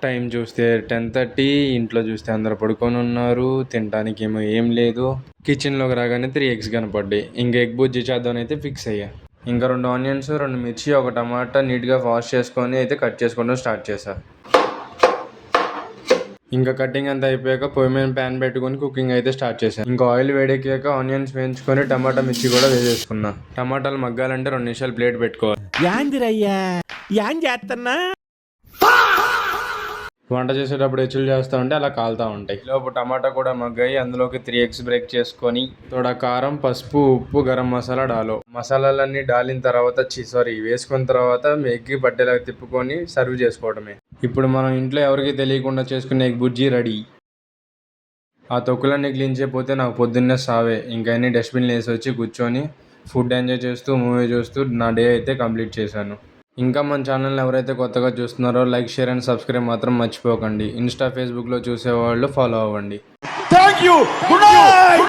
Time చూస్తే 10:30, ఇంట్లో చూస్తే అందరు పడుకొని ఉన్నారు. తినడానికి ఏం లేదు. కిచెన్లోకి రాగానే 3 ఎగ్స్ కనపడ్డాయి. ఇంకా ఎగ్ బుజ్జి చేద్దామని అయితే ఫిక్స్ అయ్యా. ఇంకా 2 ఆనియన్స్, 2 మిర్చి, 1 టమాటా నీట్గా వాష్ చేసుకొని అయితే కట్ చేసుకోవడం స్టార్ట్ చేశా. ఇంకా కటింగ్ అంతా అయిపోయాక పొయ్యి మీద ప్యాన్ పెట్టుకొని కుకింగ్ అయితే స్టార్ట్ చేశాను. ఇంకా ఆయిల్ వేడెక్కాక ఆనియన్స్ వేయించుకొని టమాటా మిర్చి కూడా వేసేసుకున్నా. టమాటాలు మగ్గాలంటే 2 నిమిషాలు ప్లేట్ పెట్టుకోవాలి. వంట చేసేటప్పుడు హెచ్చులు చేస్తూ ఉంటే అలా కాలుతూ ఉంటాయి. లోపు టమాటా కూడా మగ్గాయి. అందులోకి 3 ఎగ్స్ బ్రేక్ చేసుకొని తోడ కారం, పసుపు, ఉప్పు, గరం మసాలా మసాలాలన్నీ డాలిన తర్వాత వేసుకున్న తర్వాత ఎగ్కి పట్టేలాగా తిప్పుకొని సర్వ్ చేసుకోవడమే. ఇప్పుడు మనం ఇంట్లో ఎవరికి తెలియకుండా చేసుకునే ఎగ్ బుజ్జి రెడీ. ఆ తొక్కులన్నీ క్లీన్ చేయకపోతే నాకు పొద్దున్నే సావే. ఇంకా అన్ని డస్ట్బిన్లు వేసి వచ్చి కూర్చొని ఫుడ్ ఎంజాయ్ చేస్తూ మూవీ చూస్తూ నా డే అయితే కంప్లీట్ చేశాను. ఇంకా మన ఛానల్ని ఎవరైతే కొత్తగా చూస్తున్నారో లైక్, షేర్ అండ్ సబ్స్క్రైబ్ మాత్రం మర్చిపోకండి. ఇన్స్టా, ఫేస్బుక్లో చూసేవాళ్ళు ఫాలో అవ్వండి.